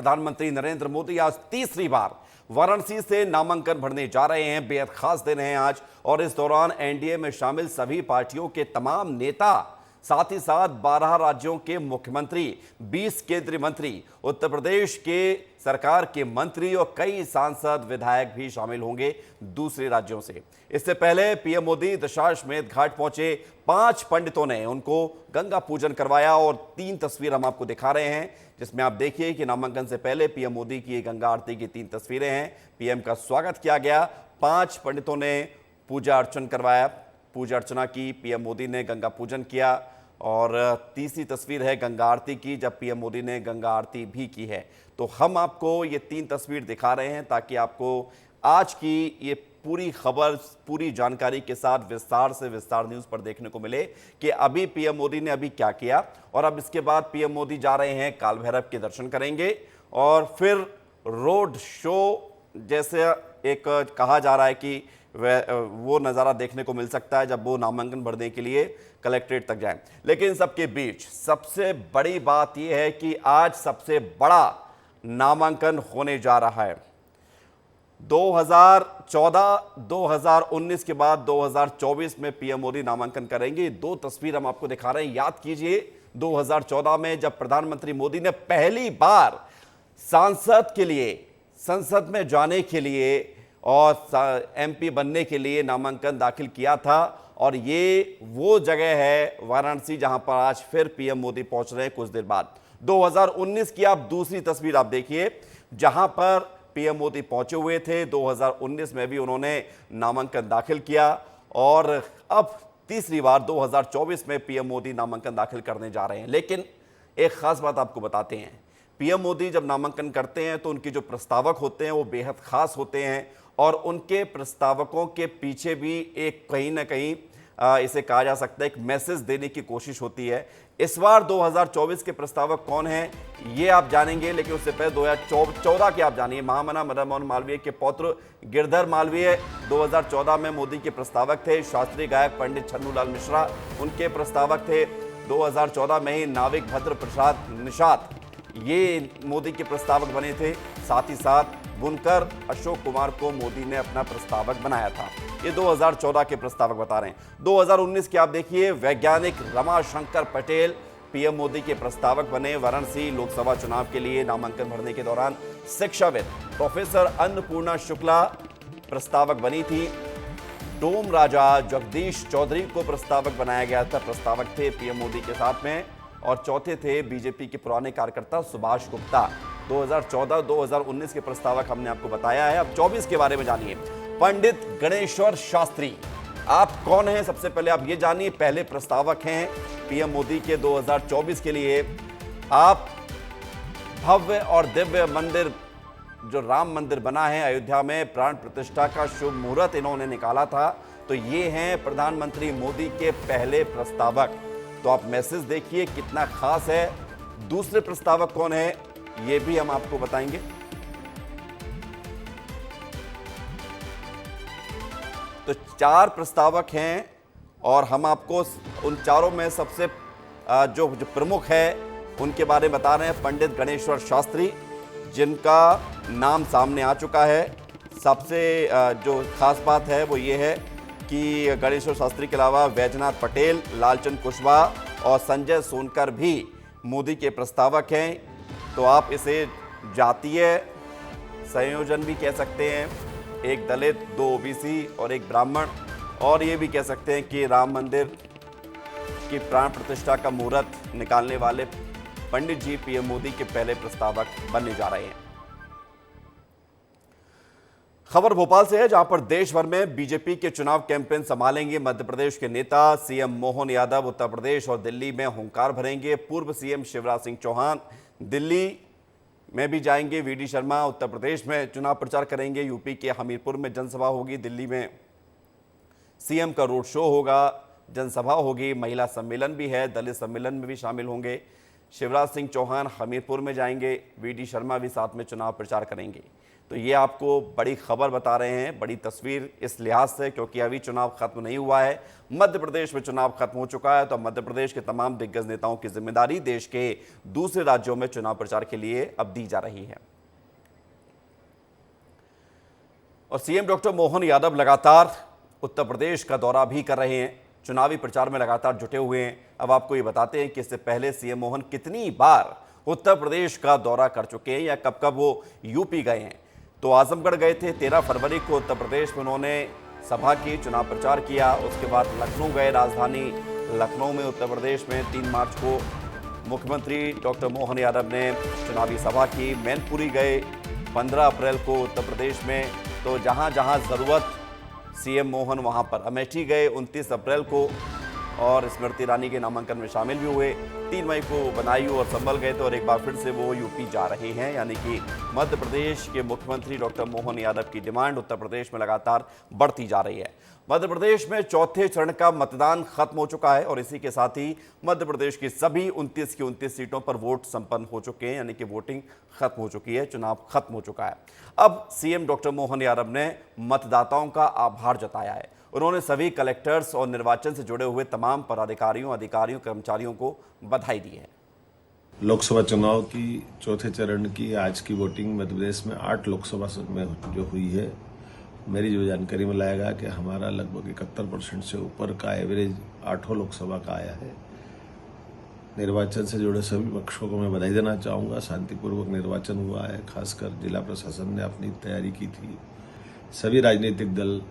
प्रधानमंत्री नरेंद्र मोदी आज तीसरी बार वाराणसी से नामांकन भरने जा रहे हैं। बेहद खास दिन है आज और इस दौरान एनडीए में शामिल सभी पार्टियों के तमाम नेता, साथ ही साथ 12 राज्यों के मुख्यमंत्री, 20 केंद्रीय मंत्री, उत्तर प्रदेश के सरकार के मंत्री और कई सांसद, विधायक भी शामिल होंगे दूसरे राज्यों से। इससे पहले पीएम मोदी दशाश्वमेध घाट पहुंचे। 5 पंडितों ने उनको गंगा पूजन करवाया और 3 तस्वीर हम आपको दिखा रहे हैं, जिसमें आप देखिए कि नामांकन से पहले पीएम मोदी की गंगा आरती की 3 तस्वीरें हैं। पीएम का स्वागत किया गया। 5 पंडितों ने पूजा अर्चन करवाया, पूजा अर्चना की, पीएम मोदी ने गंगा पूजन किया और तीसरी तस्वीर है गंगा आरती की, जब पीएम मोदी ने गंगा आरती भी की है। तो हम आपको ये 3 तस्वीर दिखा रहे हैं ताकि आपको आज की ये पूरी खबर, पूरी जानकारी के साथ विस्तार से विस्तार न्यूज़ पर देखने को मिले कि अभी पीएम मोदी ने अभी क्या किया और अब इसके बाद पीएम मोदी जा रहे हैं काल भैरव के दर्शन करेंगे और फिर रोड शो, जैसे एक कहा जा रहा है कि वो नज़ारा देखने को मिल सकता है जब वो नामांकन भरने के लिए कलेक्ट्रेट तक जाएं। लेकिन सबके बीच सबसे बड़ी बात यह है कि आज सबसे बड़ा नामांकन होने जा रहा है। 2014-2019 के बाद 2024 में पीएम मोदी नामांकन करेंगे। 2 तस्वीर हम आपको दिखा रहे हैं। याद कीजिए 2014 में जब प्रधानमंत्री मोदी ने पहली बार सांसद के लिए, संसद में जाने के लिए और एमपी बनने के लिए नामांकन दाखिल किया था और ये वो जगह है वाराणसी जहां पर आज फिर पीएम मोदी पहुंच रहे हैं कुछ देर बाद। 2019 की आप दूसरी तस्वीर आप देखिए जहां पर पीएम मोदी पहुंचे हुए थे। 2019 में भी उन्होंने नामांकन दाखिल किया और अब तीसरी बार 2024 में पीएम मोदी नामांकन दाखिल करने जा रहे हैं। लेकिन एक खास बात आपको बताते हैं, पीएम मोदी जब नामांकन करते हैं तो उनके जो प्रस्तावक होते हैं वो बेहद खास होते हैं और उनके प्रस्तावकों के पीछे भी एक कहीं ना कहीं इसे कहा जा सकता है एक मैसेज देने की कोशिश होती है। इस बार 2024 के प्रस्तावक कौन हैं ये आप जानेंगे, लेकिन उससे पहले 2014 के आप जानिए। महामना मदन मोहन मालवीय के पौत्र गिरधर मालवीय 2014 में मोदी के प्रस्तावक थे। शास्त्रीय गायक पंडित छन्नूलाल मिश्रा उनके प्रस्तावक थे। 2014 में ही नाविक भद्र प्रसाद निषाद ये मोदी के प्रस्तावक बने थे। साथ ही साथ बुनकर अशोक कुमार को मोदी ने अपना प्रस्तावक बनाया था। ये 2014 के प्रस्तावक बता रहे हैं। 2019 के आप देखिए, वैज्ञानिक रमाशंकर पटेल पीएम मोदी के प्रस्तावक बने। वाराणसी लोकसभा चुनाव के लिए नामांकन भरने के दौरान शिक्षाविद प्रोफेसर अन्नपूर्णा शुक्ला प्रस्तावक बनी थी। डोम राजा जगदीश चौधरी को प्रस्तावक बनाया गया था, प्रस्तावक थे पीएम मोदी के साथ में। और चौथे थे बीजेपी के पुराने कार्यकर्ता सुभाष गुप्ता। 2014-2019 के प्रस्तावक हमने आपको बताया है। अब 24 के बारे में जानिए। पंडित गणेश्वर शास्त्री, आप कौन हैं सबसे पहले आप ये जानिए। पहले प्रस्तावक हैं पीएम मोदी के 2024 के लिए। आप भव्य और दिव्य मंदिर, जो राम मंदिर बना है अयोध्या में, प्राण प्रतिष्ठा का शुभ मुहूर्त इन्होंने निकाला था। तो ये हैं प्रधानमंत्री मोदी के पहले प्रस्तावक। तो आप मैसेज देखिए कितना खास है। दूसरे प्रस्तावक कौन है ये भी हम आपको बताएंगे। तो 4 प्रस्तावक हैं और हम आपको उन चारों में सबसे जो प्रमुख है उनके बारे में बता रहे हैं। पंडित गणेश्वर शास्त्री, जिनका नाम सामने आ चुका है। सबसे जो खास बात है वो ये है कि गणेश्वर शास्त्री के अलावा वैजनाथ पटेल, लालचंद कुशवाहा और संजय सोनकर भी मोदी के प्रस्तावक हैं। तो आप इसे जातीय संयोजन भी कह सकते हैं, एक दलित, 2 ओबीसी और एक ब्राह्मण, और ये भी कह सकते हैं कि राम मंदिर की प्राण प्रतिष्ठा का मुहूर्त निकालने वाले पंडित जी पीएम मोदी के पहले प्रस्तावक बनने जा रहे हैं। खबर भोपाल से है, जहां पर देश भर में बीजेपी के चुनाव कैंपेन संभालेंगे मध्य प्रदेश के नेता। सीएम मोहन यादव उत्तर प्रदेश और दिल्ली में हुंकार भरेंगे। पूर्व सीएम शिवराज सिंह चौहान दिल्ली में भी जाएंगे। वीडी शर्मा उत्तर प्रदेश में चुनाव प्रचार करेंगे। यूपी के हमीरपुर में जनसभा होगी। दिल्ली में सीएम का रोड शो होगा, जनसभा होगी। महिला सम्मेलन भी है, दलित सम्मेलन में भी शामिल होंगे। शिवराज सिंह चौहान हमीरपुर में जाएंगे, वी.डी. शर्मा भी साथ में चुनाव प्रचार करेंगे। तो ये आपको बड़ी खबर बता रहे हैं, बड़ी तस्वीर इस लिहाज से क्योंकि अभी चुनाव खत्म नहीं हुआ है। मध्य प्रदेश में चुनाव खत्म हो चुका है, तो मध्य प्रदेश के तमाम दिग्गज नेताओं की जिम्मेदारी देश के दूसरे राज्यों में चुनाव प्रचार के लिए अब दी जा रही है। और सीएम डॉक्टर मोहन यादव लगातार उत्तर प्रदेश का दौरा भी कर रहे हैं, चुनावी प्रचार में लगातार जुटे हुए हैं। अब आपको ये बताते हैं कि इससे पहले सीएम मोहन कितनी बार उत्तर प्रदेश का दौरा कर चुके हैं या कब कब वो यूपी गए हैं। तो आजमगढ़ गए थे 13 फरवरी को, उत्तर प्रदेश में उन्होंने सभा की, चुनाव प्रचार किया। उसके बाद लखनऊ गए, राजधानी लखनऊ में उत्तर प्रदेश में 3 मार्च को मुख्यमंत्री डॉक्टर मोहन यादव ने चुनावी सभा की। मैनपुरी गए 15 अप्रैल को उत्तर प्रदेश में। तो जहां जहां ज़रूरत सीएम मोहन वहां पर। अमेठी गए 29 अप्रैल को और स्मृति ईरानी के नामांकन में शामिल भी हुए। 3 मई को बदायूं और संभल गए थे और एक बार फिर से वो यूपी जा रहे हैं। यानी कि मध्य प्रदेश के मुख्यमंत्री डॉक्टर मोहन यादव की डिमांड उत्तर प्रदेश में लगातार बढ़ती जा रही है। मध्य प्रदेश में चौथे चरण का मतदान खत्म हो चुका है और इसी के साथ ही मध्य प्रदेश की सभी 29 की 29 सीटों पर वोट संपन्न हो चुके हैं, यानी कि वोटिंग खत्म हो चुकी है, चुनाव खत्म हो चुका है। अब सीएम डॉक्टर मोहन यादव ने मतदाताओं का आभार जताया है। उन्होंने सभी कलेक्टर्स और निर्वाचन से जुड़े हुए तमाम पदाधिकारियों, अधिकारियों, कर्मचारियों को बधाई दी है। लोकसभा चुनाव की चौथे चरण की आज की वोटिंग मध्य प्रदेश में 8 लोकसभा में जो हुई है, मेरी जो जानकारी में लाएगा कि हमारा लगभग 71% से ऊपर का एवरेज 8 लोकसभा का आया है। निर्वाचन से जुड़े सभी पक्षों को मैं बधाई देना चाहूँगा। शांतिपूर्वक निर्वाचन हुआ है, खासकर जिला प्रशासन ने अपनी तैयारी की थी। सभी राजनीतिक दल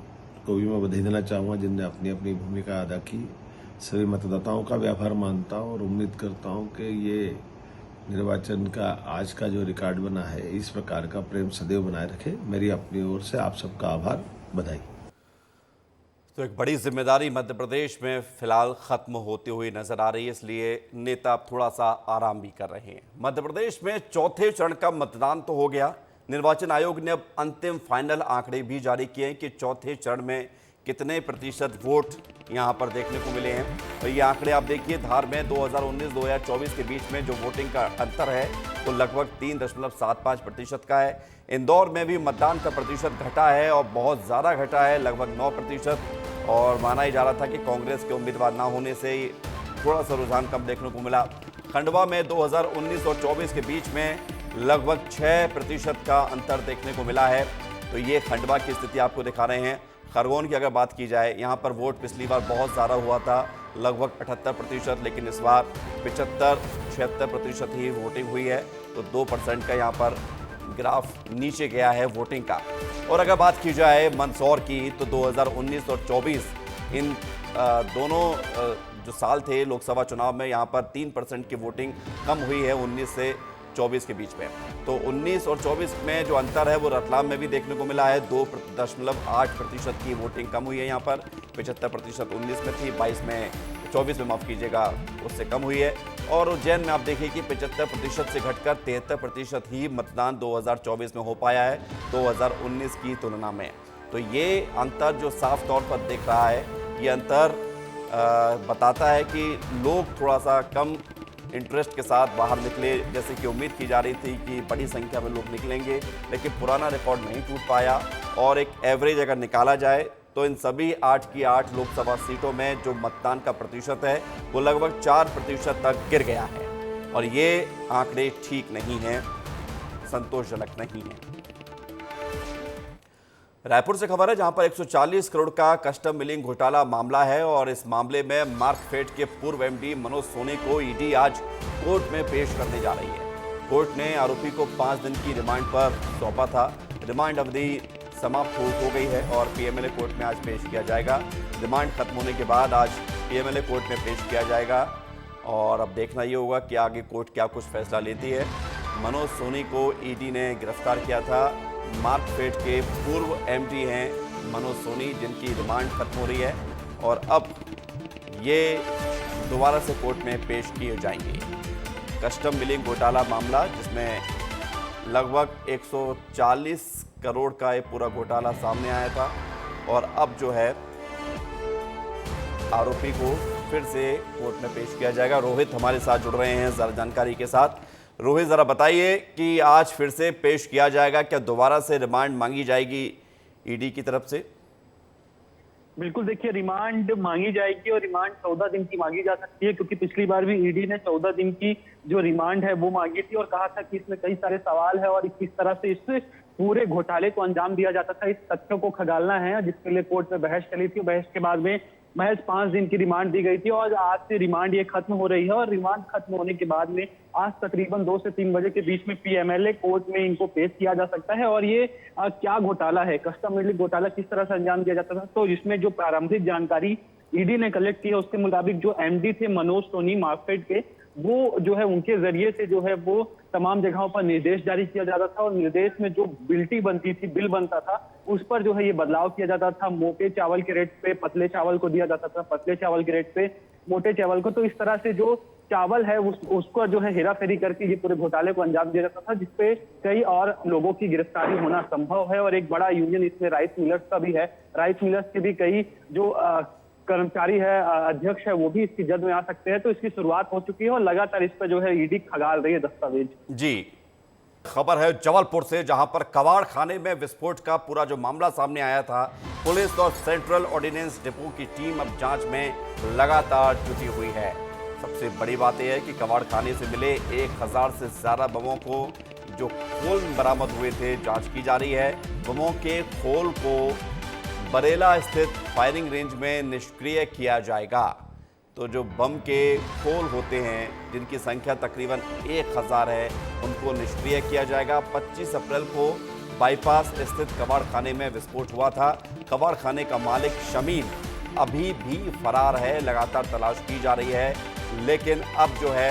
को भी मैं बधाई देना चाहूँगा जिनने अपनी अपनी भूमिका अदा की। सभी मतदाताओं का भी आभार मानता हूँ और उम्मीद करता हूँ कि ये निर्वाचन का आज का जो रिकॉर्ड बना है, इस प्रकार का प्रेम सदैव बनाए रखे। मेरी अपनी ओर से आप सबका आभार, बधाई। तो एक बड़ी जिम्मेदारी मध्य प्रदेश में फिलहाल खत्म होती हुई नजर आ रही है, इसलिए नेता अब थोड़ा सा आराम भी कर रहे हैं। मध्य प्रदेश में चौथे चरण का मतदान तो हो गया। निर्वाचन आयोग ने अब अंतिम फाइनल आंकड़े भी जारी किए हैं कि चौथे चरण में कितने प्रतिशत वोट यहां पर देखने को मिले हैं। तो ये आंकड़े आप देखिए, धार में 2019-2024 के बीच में जो वोटिंग का अंतर है वो लगभग 3.75% का है। इंदौर में भी मतदान का प्रतिशत घटा है और बहुत ज़्यादा घटा है, लगभग 9%। और माना ही जा रहा था कि कांग्रेस के उम्मीदवार ना होने से थोड़ा सा रुझान कम देखने को मिला। खंडवा में 2019 और 24 के बीच में लगभग 6% का अंतर देखने को मिला है। तो ये खंडवा की स्थिति आपको दिखा रहे हैं। खरगोन की अगर बात की जाए, यहाँ पर वोट पिछली बार बहुत ज़्यादा हुआ था, लगभग 78%, लेकिन इस बार 75-76% ही वोटिंग हुई है। तो 2% का यहाँ पर ग्राफ नीचे गया है वोटिंग का। और अगर बात की जाए मंदसौर की, तो 2019 और 24 इन दोनों जो साल थे लोकसभा चुनाव में, यहाँ पर 3% की वोटिंग कम हुई है 19 से 24 के बीच में। तो 19 और 24 में जो अंतर है वो रतलाम में भी देखने को मिला है। 2.8% की वोटिंग कम हुई है यहाँ पर। 75% 19 में थी, 24 में माफ़ कीजिएगा, उससे कम हुई है। और उज्जैन में आप देखिए कि 75% से घटकर 73% ही मतदान 2024 में हो पाया है 2019 की तुलना में। तो ये अंतर जो साफ तौर पर दिख रहा है, ये अंतर बताता है कि लोग थोड़ा सा कम इंटरेस्ट के साथ बाहर निकले, जैसे कि उम्मीद की जा रही थी कि बड़ी संख्या में लोग निकलेंगे, लेकिन पुराना रिकॉर्ड नहीं टूट पाया। और एक एवरेज अगर निकाला जाए तो इन सभी 8 की 8 लोकसभा सीटों में जो मतदान का प्रतिशत है वो लगभग 4% तक गिर गया है। और ये आंकड़े ठीक नहीं हैं, संतोषजनक नहीं हैं। रायपुर से खबर है, जहां पर 140 करोड़ का कस्टम मिलिंग घोटाला मामला है और इस मामले में मार्कफेड के पूर्व एमडी मनोज सोनी को ईडी आज कोर्ट में पेश करने जा रही है। कोर्ट ने आरोपी को 5 दिन की रिमांड पर सौंपा था। रिमांड अवधि समाप्त हो गई है और पीएमएलए कोर्ट में आज पेश किया जाएगा। रिमांड खत्म होने के बाद आज पीएमएलए कोर्ट में पेश किया जाएगा और अब देखना ये होगा कि आगे कोर्ट क्या कुछ फैसला लेती है। मनोज सोनी को ईडी ने गिरफ्तार किया था। मार्कफेड के पूर्व एमडी हैं मनोज सोनी, जिनकी रिमांड खत्म हो रही है और अब ये दोबारा से कोर्ट में पेश किए जाएंगे। कस्टम मिलिंग घोटाला मामला, जिसमें लगभग 140 करोड़ का ये पूरा घोटाला सामने आया था और अब जो है आरोपी को फिर से कोर्ट में पेश किया जाएगा। रोहित हमारे साथ जुड़ रहे हैं ज़रा जानकारी के साथ। रोहित, ज़रा बताइए कि आज फिर से पेश किया जाएगा, क्या दोबारा से रिमांड मांगी जाएगी ईडी की तरफ से? बिल्कुल, देखिए रिमांड मांगी जाएगी और रिमांड 14 दिन की मांगी जा सकती है, क्योंकि पिछली बार भी ईडी ने 14 दिन की जो रिमांड है वो मांगी थी और कहा था कि इसमें कई सारे सवाल है और किस तरह से इस पूरे घोटाले को अंजाम दिया जाता था, इस तथ्यों को खगालना है, जिसके लिए कोर्ट में बहस चली थी। बहस के बाद में महज 5 दिन की रिमांड दी गई थी और आज से रिमांड ये खत्म हो रही है और रिमांड खत्म होने के बाद में आज तकरीबन 2 से 3 बजे के बीच में पीएमएलए कोर्ट में इनको पेश किया जा सकता है। और ये क्या घोटाला है, कस्टम मिल्क घोटाला किस तरह से अंजाम दिया जाता था, तो इसमें जो प्रारंभिक जानकारी ईडी ने कलेक्ट की है उसके मुताबिक जो एमडी थे मनोज सोनी मार्केट के, वो जो है उनके जरिए से जो है वो तमाम जगहों पर निर्देश जारी किया जाता था और निर्देश में जो बिल्टी बनती थी, बिल बनता था, उस पर जो है ये बदलाव किया जाता था। मोटे चावल के रेट पे पतले चावल को दिया जाता था, पतले चावल के रेट पे मोटे चावल को। तो इस तरह से जो चावल है उसको जो है हेरा फेरी करके ये पूरे घोटाले को अंजाम दिया जाता था, जिसपे कई और लोगों की गिरफ्तारी होना संभव है। और एक बड़ा यूनियन इसमें राइस मिलर्स का भी है। राइस मिलर्स के भी कई जो कर्मचारी है, अध्यक्ष है, वो भी इसकी जद में आ सकते हैं। तो इसकी शुरुआत हो चुकी है और लगातार इस पर जो है ईडी खगाल रही है दस्तावेज। जी, खबर है जबलपुर से, जहां पर कबाड़ खाने में विस्फोट का पूरा जो मामला सामने आया था। पुलिस और सेंट्रल ऑर्डिनेंस डिपो की टीम अब जांच में लगातार जुटी हुई है। सबसे बड़ी बात यह है कि कबाड़ खाने से मिले 1000 से ज्यादा बमों को जो खोल बरामद हुए थे, जांच की जा रही है। बमों के खोल को बरेला स्थित फायरिंग रेंज में निष्क्रिय किया जाएगा। तो जो बम के खोल होते हैं, जिनकी संख्या तकरीबन 1000 है, उनको निष्क्रिय किया जाएगा। 25 अप्रैल को बाईपास स्थित कबाड़ खाने में विस्फोट हुआ था। कबाड़ खाने का मालिक शमीम अभी भी फरार है, लगातार तलाश की जा रही है। लेकिन अब जो है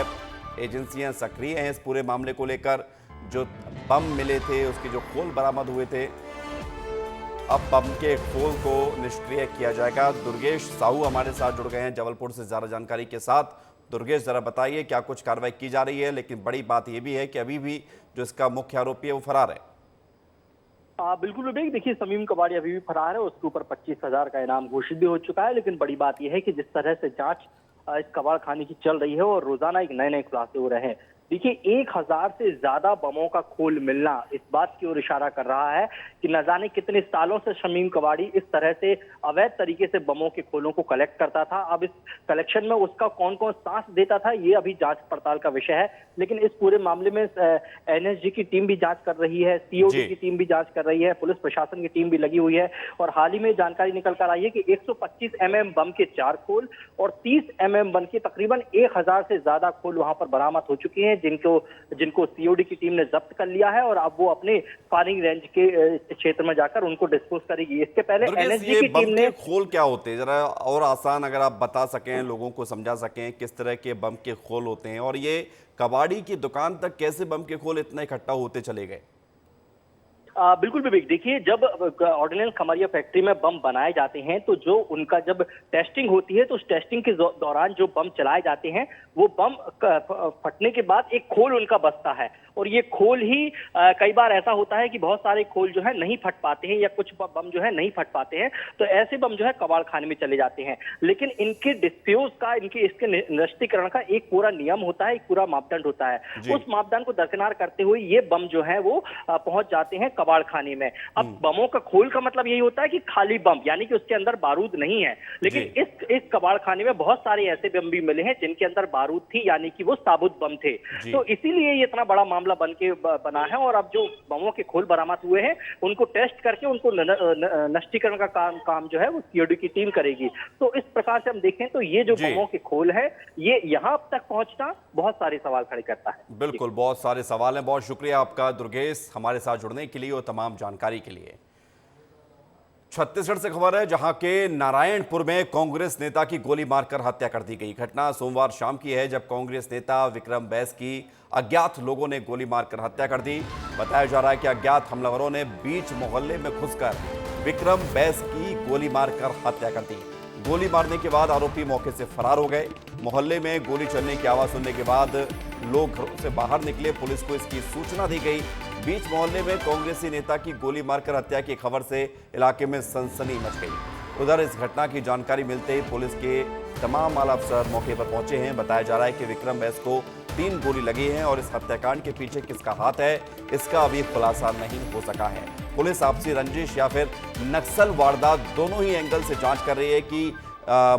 एजेंसियां सक्रिय हैं इस पूरे मामले को लेकर। जो बम मिले थे, उसके जो खोल बरामद हुए थे, अब बम के खोल को निष्क्रिय किया जाएगा। दुर्गेश साहू हमारे साथ जुड़ गए हैं जबलपुर से ज़्यादा जानकारी के साथ। दुर्गेश, जरा बताइए क्या कुछ कार्रवाई की जा रही है, लेकिन बड़ी बात यह भी है कि अभी भी जो इसका मुख्य आरोपी है वो फरार है। बिल्कुल विवेक, देखिए समीम कबाड़ी अभी भी फरार है। उसके ऊपर 25,000 का इनाम घोषित भी हो चुका है। लेकिन बड़ी बात यह है कि जिस तरह से जांच इस कबाड़ खाने की चल रही है और रोजाना एक नए नए खुलासे हो रहे हैं। देखिए 1000 से ज्यादा बमों का खोल मिलना इस बात की ओर इशारा कर रहा है कि न जाने कितने सालों से शमीम कबाड़ी इस तरह से अवैध तरीके से बमों के खोलों को कलेक्ट करता था। अब इस कलेक्शन में उसका कौन कौन साथ देता था, ये अभी जांच पड़ताल का विषय है। लेकिन इस पूरे मामले में एनएसजी की टीम भी जांच कर रही है, सीओडी की टीम भी जांच कर रही है, पुलिस प्रशासन की टीम भी लगी हुई है। और हाल ही में जानकारी निकल कर आई है कि 125 mm बम के 4 खोल और 30 mm बम के तकरीबन 1000 से ज्यादा खोल वहां पर बरामद हो चुके हैं, जिनको सीओडी की टीम ने जब्त कर लिया है और अब वो अपने फायरिंग रेंज के क्षेत्र में जाकर उनको डिस्पोज करेगी। इसके पहले एनएसजी की टीम ने खोल क्या होते हैं, जरा और आसान अगर आप बता सकें, लोगों को समझा सकें किस तरह के बम के खोल होते हैं और ये कबाड़ी की दुकान तक कैसे बम के खोल इतना इकट्ठा होते चले गए? बिल्कुल विवेक, देखिए जब ऑर्डिनेंस खमरिया फैक्ट्री में बम बनाए जाते हैं तो जो उनका जब टेस्टिंग होती है तो उस टेस्टिंग के दौरान जो बम चलाए जाते हैं वो बम फटने के बाद एक खोल उनका बचता है। और ये खोल ही कई बार ऐसा होता है कि बहुत सारे खोल जो है नहीं फट पाते हैं या कुछ बम जो है नहीं फट पाते हैं, तो ऐसे बम जो है कबाड़ खाने में चले जाते हैं। लेकिन इनके डिस्फ्यूज का, इसके निरस्तीकरण का एक पूरा नियम होता है, एक पूरा मापदंड होता है। उस मापदंड को दरकिनार करते हुए ये बम जो है वो पहुंच जाते हैं कबाड़ खाने में। अब बमों का खोल का मतलब यही होता है कि खाली बम, यानी कि उसके अंदर बारूद नहीं है। लेकिन इस कबाड़ खाने में बहुत सारे ऐसे बम भी मिले हैं जिनके अंदर बारूद थी, यानी कि वो साबुत बम थे। तो इसीलिए ये इतना बड़ा मामला बना है। और अब जो बमों के खोल बरामद हुए हैं उनको टेस्ट करके उनको नष्टीकरण का काम जो है वो सीओडी की टीम करेगी। तो इस प्रकार से हम देखें तो ये जो बमों के खोल है, ये यहां तक पहुंचना बहुत सारे सवाल खड़े करता है। बिल्कुल, बहुत सारे सवाल हैं। बहुत शुक्रिया आपका दुर्गेश, हमारे साथ जुड़ने के लिए और तमाम जानकारी के लिए। छत्तीसगढ़ से खबर है, जहां के नारायणपुर में कांग्रेस नेता की गोली मारकर हत्या कर दी गई। घटना सोमवार शाम की है, जब कांग्रेस नेता विक्रम बैस की अज्ञात लोगों ने गोली मारकर हत्या कर दी। बताया जा रहा है कि अज्ञात हमलावरों ने बीच मोहल्ले में घुसकर विक्रम बैस की गोली मारकर हत्या कर दी। गोली मारने के बाद आरोपी मौके से फरार हो गए। मोहल्ले में गोली चलने की आवाज सुनने के बाद लोग घरों से बाहर निकले, पुलिस को इसकी सूचना दी गई। बीच मोहल्ले में कांग्रेसी नेता की गोली मारकर हत्या की खबर से इलाके में सनसनी मच गई। उधर इस घटना की जानकारी मिलते ही पुलिस के तमाम आला अफसर मौके पर पहुंचे हैं। बताया जा रहा है कि विक्रम बैस को 3 गोली लगी है और इस हत्याकांड के पीछे किसका हाथ है, इसका अभी खुलासा नहीं हो सका है। पुलिस आपसी रंजिश या फिर नक्सल वारदात दोनों ही एंगल से जांच कर रही है कि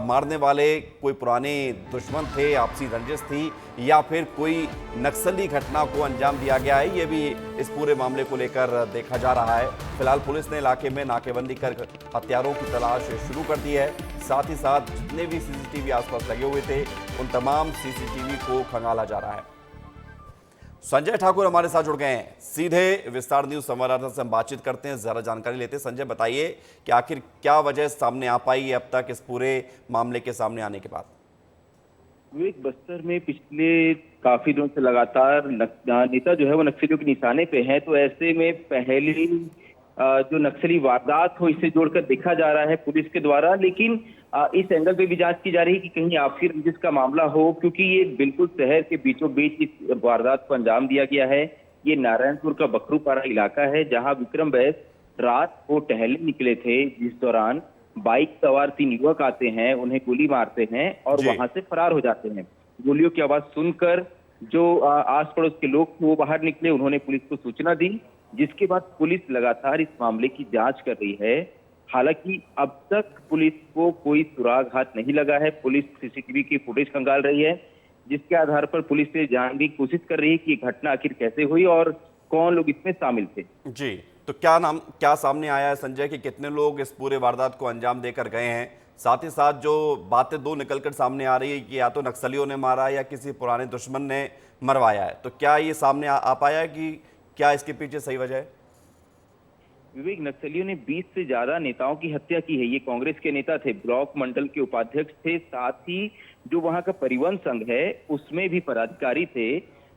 मारने वाले कोई पुराने दुश्मन थे, आपसी रंजिश थी, या फिर कोई नक्सली घटना को अंजाम दिया गया है। ये भी इस पूरे मामले को लेकर देखा जा रहा है। फिलहाल पुलिस ने इलाके में नाकेबंदी कर हत्यारों की तलाश शुरू कर दी है। साथ ही साथ जितने भी सीसीटीवी आसपास लगे हुए थे उन तमाम सीसीटीवी को खंगाला जा रहा है। संजय ठाकुर हमारे साथ जुड़ गए हैं, सीधे विस्तार न्यूज संवाददाता से हम बातचीत करते हैं, जरा जानकारी लेते हैं। संजय, बताइए कि आखिर क्या वजह सामने आ पाई है अब तक इस पूरे मामले के सामने आने के बाद? विवेक, बस्तर में पिछले काफी दिनों से लगातार नेता जो है वो नक्सलियों के निशाने पे है। तो ऐसे में पहली जो नक्सली वारदात हो इसे जोड़कर देखा जा रहा है पुलिस के द्वारा, लेकिन इस एंगल पे भी जांच की जा रही है कि कहीं आपसी रंजिश का मामला हो, क्योंकि ये बिल्कुल शहर के बीचों बीच इस वारदात को अंजाम दिया गया है। ये नारायणपुर का बखरूपारा इलाका है, जहां विक्रम बैस रात को टहलने निकले थे, जिस दौरान बाइक सवार 3 युवक आते हैं, उन्हें गोली मारते हैं और वहां से फरार हो जाते हैं। गोलियों की आवाज सुनकर जो आस पड़ोस के लोग थे वो बाहर निकले, उन्होंने पुलिस को सूचना दी, जिसके बाद पुलिस लगातार इस मामले की जांच कर रही है। हालांकि अब तक पुलिस को कोई सुराग हाथ नहीं लगा है। पुलिस सीसीटीवी की फुटेज खंगाल रही है, जिसके आधार पर पुलिस से जानने की कोशिश कर रही है कि घटना आखिर कैसे हुई और कौन लोग इसमें शामिल थे। जी, तो क्या सामने आया है संजय कि कितने लोग इस पूरे वारदात को अंजाम देकर गए हैं? साथ ही साथ जो बातें दो निकलकर सामने आ रही है कि या तो नक्सलियों ने मारा या किसी पुराने दुश्मन ने मरवाया है, तो क्या ये सामने आ पाया है कि क्या इसके पीछे सही वजह है? विवेक, नक्सलियों ने 20 से ज्यादा नेताओं की हत्या की है। ये कांग्रेस के नेता थे, ब्लॉक मंडल के उपाध्यक्ष थे, साथ ही जो वहां का परिवहन संघ है उसमें भी पदाधिकारी थे।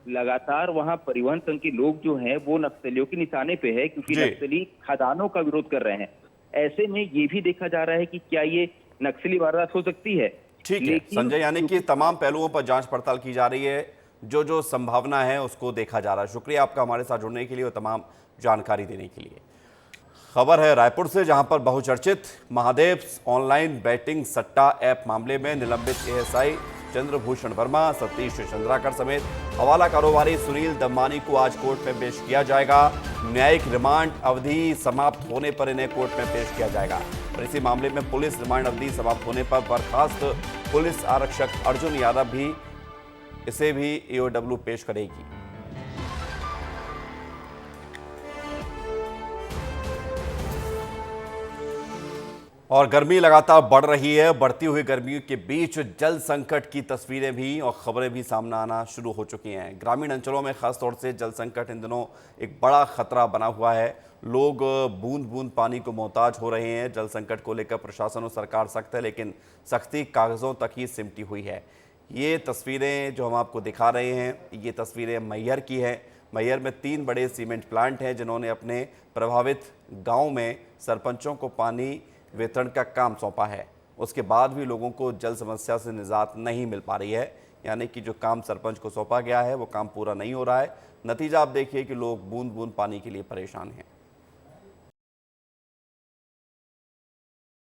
लगातार वहां परिवहन संघ के लोग जो हैं वो नक्सलियों के निशाने पे है, क्योंकि नक्सली खदानों का विरोध कर रहे हैं। ऐसे में ये भी देखा जा रहा है कि क्या ये नक्सली वारदात हो सकती है। ठीक है संजय, यानी कि तमाम पहलुओं पर जांच पड़ताल की जा रही है, जो संभावना है उसको देखा जा रहा है। शुक्रिया आपका हमारे साथ जुड़ने के लिए और तमाम जानकारी देने के लिए। खबर है रायपुर से, जहां पर बहुचर्चित महादेव ऑनलाइन बैटिंग सट्टा ऐप मामले में निलंबित एएसआई चंद्रभूषण वर्मा, सतीश चंद्राकर समेत हवाला कारोबारी सुनील दम्मानी को आज कोर्ट में पेश किया जाएगा। न्यायिक रिमांड अवधि समाप्त होने पर इन्हें कोर्ट में पेश किया जाएगा। और इसी मामले में पुलिस रिमांड अवधि समाप्त होने पर बर्खास्त पुलिस आरक्षक अर्जुन यादव भी इसे भी ईओडब्ल्यू पेश करेगी। और गर्मी लगातार बढ़ रही है। बढ़ती हुई गर्मी के बीच जल संकट की तस्वीरें भी और खबरें भी सामने आना शुरू हो चुकी हैं। ग्रामीण अंचलों में खासतौर से जल संकट इन दिनों एक बड़ा खतरा बना हुआ है। लोग बूंद बूंद पानी को मोहताज हो रहे हैं। जल संकट को लेकर प्रशासन और सरकार सख्त है, लेकिन सख्ती कागजों तक ही सिमटी हुई है। ये तस्वीरें जो हम आपको दिखा रहे हैं, ये तस्वीरें मैहर की हैं। मैहर में 3 बड़े सीमेंट प्लांट हैं, जिन्होंने अपने प्रभावित गाँव में सरपंचों को पानी वितरण का काम सौंपा है। उसके बाद भी लोगों को जल समस्या से निजात नहीं मिल पा रही है, यानी कि जो काम सरपंच को सौंपा गया है वो काम पूरा नहीं हो रहा है। नतीजा आप देखिए कि लोग बूंद बूंद पानी के लिए परेशान हैं।